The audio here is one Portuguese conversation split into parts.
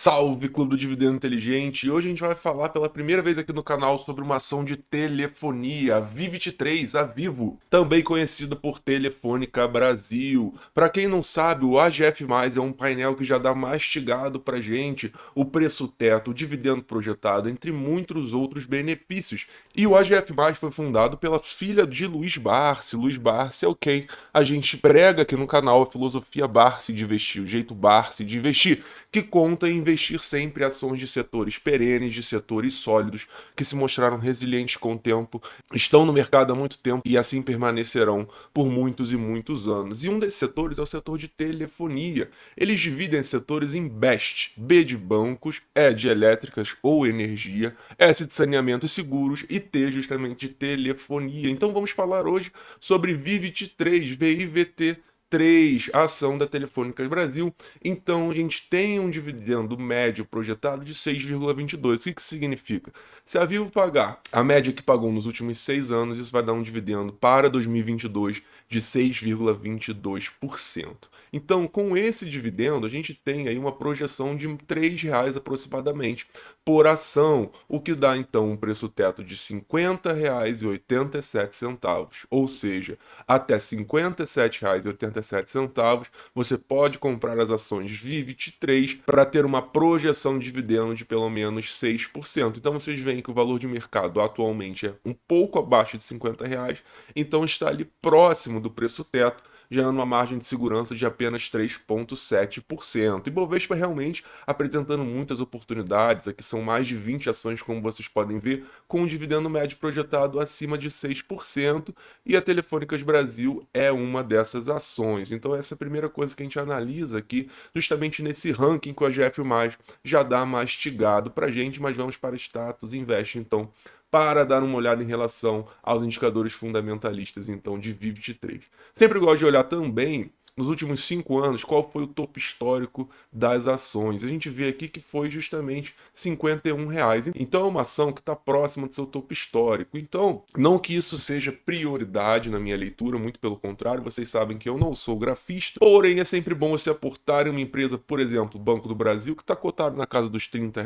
Salve, Clube do Dividendo Inteligente! E hoje a gente vai falar pela primeira vez aqui no canal sobre uma ação de telefonia, a Vi23, a Vivo, também conhecida por Telefônica Brasil. Para quem não sabe, o AGF+, é um painel que já dá mastigado pra gente o preço teto, o dividendo projetado, entre muitos outros benefícios. E o AGF+, foi fundado pela filha de Luiz Barsi. Luiz Barsi é o quem a gente prega aqui no canal, a filosofia Barsi de investir, o jeito Barsi de investir, que conta em investir sempre em ações de setores perenes, de setores sólidos, que se mostraram resilientes com o tempo, estão no mercado há muito tempo e assim permanecerão por muitos e muitos anos. E um desses setores é o setor de telefonia. Eles dividem setores em BEST, B de bancos, E de elétricas ou energia, S de saneamento e seguros e T justamente de telefonia. Então vamos falar hoje sobre VIVT3, VIVT 3, a ação da Telefônica Brasil. Então, a gente tem um dividendo médio projetado de 6,22. O que isso significa? Se a Vivo pagar a média que pagou nos últimos 6 anos, isso vai dar um dividendo para 2022 de 6,22%. Então, com esse dividendo, a gente tem aí uma projeção de R$ 3 aproximadamente por ação, o que dá então um preço teto de R$ 50,87, ou seja, até R$ 57,87 você pode comprar as ações VIVT3 para ter uma projeção de dividendo de pelo menos 6%. Então vocês veem que o valor de mercado atualmente é um pouco abaixo de R$ 50, então está ali próximo do preço teto, gerando uma margem de segurança de apenas 3,7%. E Bovespa realmente apresentando muitas oportunidades, aqui são mais de 20 ações, como vocês podem ver, com um dividendo médio projetado acima de 6%, e a Telefônicas Brasil é uma dessas ações. Então essa é a primeira coisa que a gente analisa aqui, justamente nesse ranking que o AGF+, já dá mastigado pra gente, mas vamos para status, investe então, para dar uma olhada em relação aos indicadores fundamentalistas, então, de VIVT3. Sempre gosto de olhar também, nos últimos 5 anos, qual foi o topo histórico das ações. A gente vê aqui que foi justamente R$ 51. Então é uma ação que está próxima do seu topo histórico. Então, não que isso seja prioridade na minha leitura, muito pelo contrário, vocês sabem que eu não sou grafista, porém é sempre bom você aportar em uma empresa, por exemplo, o Banco do Brasil, que está cotado na casa dos R$ 30,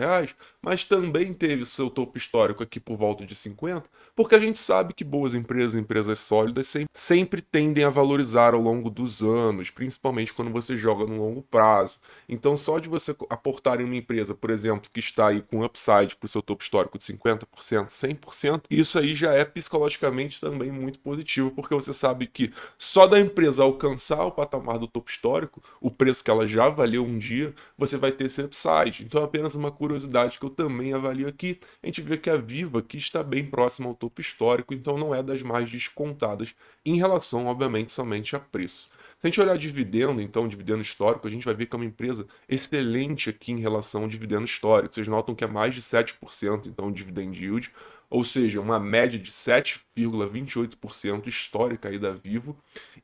mas também teve seu topo histórico aqui por volta de 50, porque a gente sabe que boas empresas, empresas sólidas, sempre tendem a valorizar ao longo dos anos, principalmente quando você joga no longo prazo. Então, só de você aportar em uma empresa, por exemplo, que está aí com upside para o seu topo histórico de 50%, 100%, isso aí já é psicologicamente também muito positivo, porque você sabe que só da empresa alcançar o patamar do topo histórico, o preço que ela já valeu um dia, você vai ter esse upside. Então, é apenas uma curiosidade que eu também avalio aqui. A gente vê que a Vivo aqui está bem próxima ao topo histórico, então não é das mais descontadas em relação, obviamente, somente a preço. Se a gente olhar dividendo, então, dividendo histórico, a gente vai ver que é uma empresa excelente aqui em relação ao dividendo histórico. Vocês notam que é mais de 7%, então, o dividend yield, ou seja, uma média de 7,28% histórica aí da Vivo.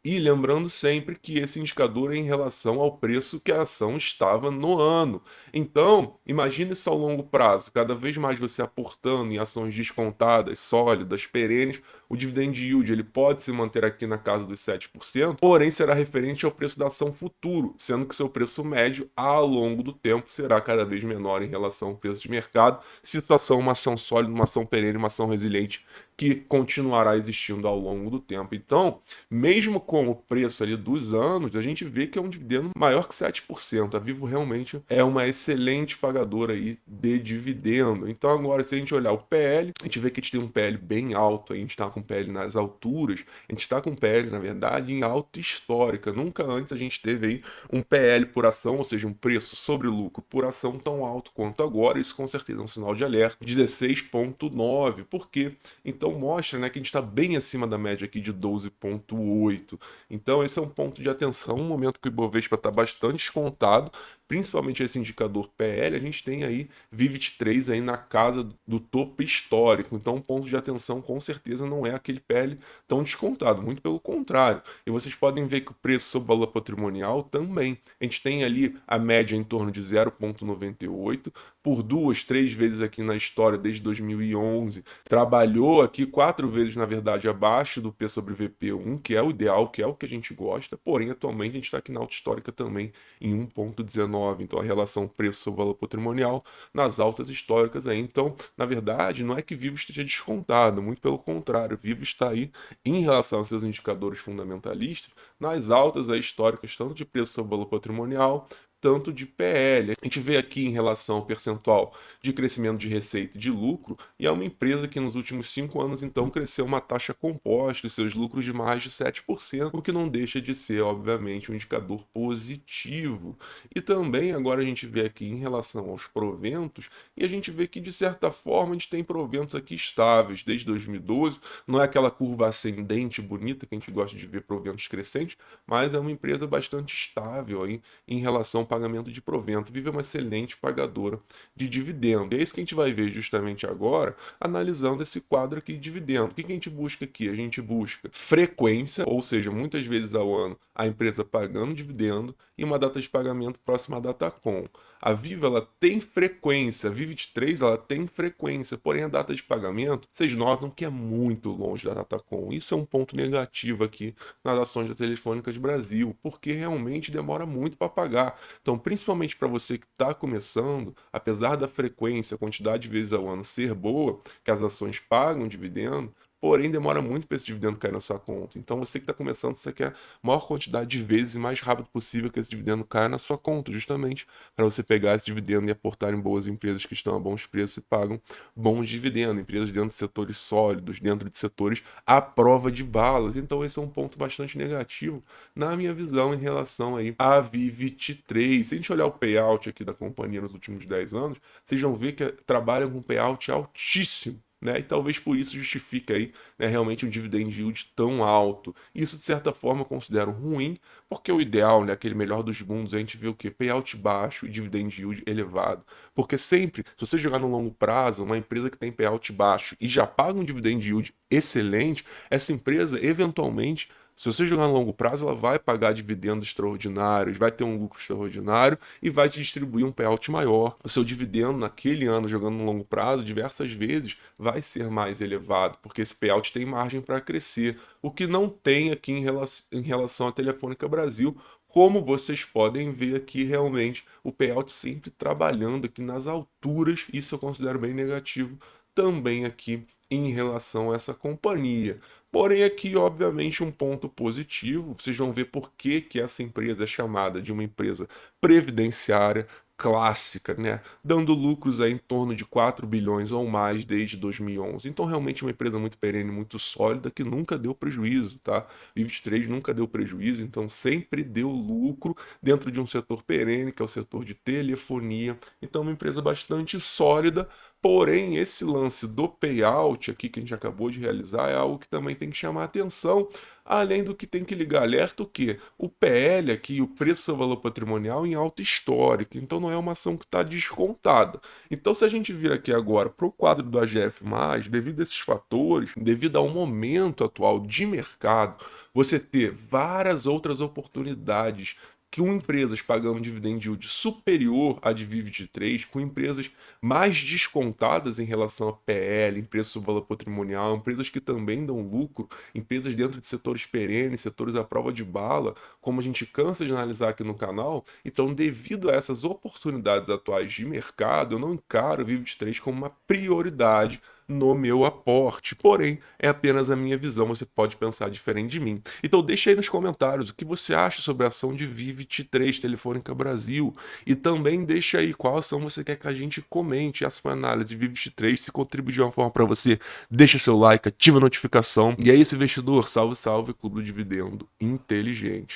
E lembrando sempre que esse indicador é em relação ao preço que a ação estava no ano. Então, imagine isso ao longo prazo. Cada vez mais você aportando em ações descontadas, sólidas, perenes, o dividend yield ele pode se manter aqui na casa dos 7%, porém será referente ao preço da ação futuro, sendo que seu preço médio ao longo do tempo será cada vez menor em relação ao preço de mercado, situação uma ação sólida, uma ação perene, uma ação resiliente que continuará existindo ao longo do tempo. Então, mesmo com o preço ali dos anos, a gente vê que é um dividendo maior que 7%. A Vivo realmente é uma excelente pagadora aí de dividendo. Então agora, se a gente olhar o PL, a gente vê que a gente tem um PL bem alto, a gente está com PL nas alturas, a gente está com PL, na verdade, em alta histórica. Nunca antes a gente teve aí um PL por ação, ou seja, um preço sobre lucro por ação tão alto quanto agora. Isso com certeza é um sinal de alerta. 16,9. Por quê? Então mostra, né, que a gente está bem acima da média aqui de 12,8. Então esse é um ponto de atenção, um momento que o Ibovespa está bastante descontado, principalmente esse indicador PL, a gente tem aí VIVT3 aí na casa do topo histórico. Então um ponto de atenção com certeza não é aquele PL tão descontado, muito pelo contrário. E vocês podem ver que o preço sobre valor patrimonial também. A gente tem ali a média em torno de 0,98, por 2, 3 vezes aqui na história desde 2011, trabalhou aqui 4 vezes, na verdade, abaixo do P sobre VP1, que é o ideal, que é o que a gente gosta, porém, atualmente a gente está aqui na alta histórica também em 1,19 2019, então a relação preço sobre valor patrimonial nas altas históricas aí. Então, na verdade, não é que Vivo esteja descontado, muito pelo contrário, Vivo está aí em relação aos seus indicadores fundamentalistas nas altas aí históricas, tanto de preço sobre valor patrimonial, tanto de PL. A gente vê aqui em relação ao percentual de crescimento de receita e de lucro, e é uma empresa que nos últimos 5 anos, então, cresceu uma taxa composta de seus lucros de mais de 7%, o que não deixa de ser, obviamente, um indicador positivo. E também agora a gente vê aqui em relação aos proventos, e a gente vê que, de certa forma, a gente tem proventos aqui estáveis desde 2012, não é aquela curva ascendente bonita que a gente gosta de ver proventos crescentes, mas é uma empresa bastante estável aí em relação ao pagamento de provento. Vive uma excelente pagadora de dividendo. E é isso que a gente vai ver justamente agora, analisando esse quadro aqui de dividendo. O que a gente busca aqui? A gente busca frequência, ou seja, muitas vezes ao ano a empresa pagando dividendo e uma data de pagamento próxima à data com. A Vivo, ela tem frequência, a Vivo23, ela tem frequência, porém a data de pagamento, vocês notam que é muito longe da data com. Isso é um ponto negativo aqui nas ações da Telefônica de Brasil, porque realmente demora muito para pagar. Então, principalmente para você que está começando, apesar da frequência, a quantidade de vezes ao ano ser boa, que as ações pagam dividendo, porém demora muito para esse dividendo cair na sua conta. Então, você que está começando, você quer a maior quantidade de vezes e mais rápido possível que esse dividendo caia na sua conta, justamente para você pegar esse dividendo e aportar em boas empresas que estão a bons preços e pagam bons dividendos, empresas dentro de setores sólidos, dentro de setores à prova de balas. Então, esse é um ponto bastante negativo na minha visão em relação aí à Vivo23. Se a gente olhar o payout aqui da companhia nos últimos 10 anos, vocês vão ver que trabalham com payout altíssimo. Né? E talvez por isso justifique aí, né, realmente um dividend yield tão alto. Isso, de certa forma, eu considero ruim, porque o ideal, né, aquele melhor dos mundos, a gente vê o quê? Payout baixo e dividend yield elevado. Porque sempre, se você jogar no longo prazo, uma empresa que tem payout baixo e já paga um dividend yield excelente, essa empresa, eventualmente, se você jogar no longo prazo, ela vai pagar dividendos extraordinários, vai ter um lucro extraordinário e vai te distribuir um payout maior. O seu dividendo naquele ano, jogando no longo prazo, diversas vezes vai ser mais elevado, porque esse payout tem margem para crescer, o que não tem aqui em relação à Telefônica Brasil, como vocês podem ver aqui, realmente, o payout sempre trabalhando aqui nas alturas, isso eu considero bem negativo também aqui em relação a essa companhia. Porém, aqui, obviamente, um ponto positivo, vocês vão ver por que que essa empresa é chamada de uma empresa previdenciária clássica, né? Dando lucros aí em torno de 4 bilhões ou mais desde 2011. Então, realmente, uma empresa muito perene, muito sólida, que nunca deu prejuízo, tá? Vivo23 nunca deu prejuízo, então sempre deu lucro dentro de um setor perene, que é o setor de telefonia. Então, uma empresa bastante sólida. Porém, esse lance do payout aqui que a gente acabou de realizar é algo que também tem que chamar a atenção, além do que tem que ligar alerta o quê? O PL aqui, o preço sobre valor patrimonial em alta histórica, então não é uma ação que está descontada. Então, se a gente vir aqui agora para o quadro do AGF+, devido a esses fatores, devido ao momento atual de mercado, você ter várias outras oportunidades com empresas pagando dividend yield superior à de Vivo23, com empresas mais descontadas em relação a PL, empresas sobre valor patrimonial, empresas que também dão lucro, empresas dentro de setores perenes, setores à prova de bala, como a gente cansa de analisar aqui no canal. Então, devido a essas oportunidades atuais de mercado, eu não encaro o Vivo23 como uma prioridade no meu aporte, porém é apenas a minha visão, você pode pensar diferente de mim. Então deixa aí nos comentários o que você acha sobre a ação de Vivo23 Telefônica Brasil, e também deixa aí qual ação você quer que a gente comente. Essa foi a análise de Vivo23. Se contribuir de uma forma para você, deixa seu like, ativa a notificação, e é isso, investidor. Salve, salve, Clube do Dividendo Inteligente.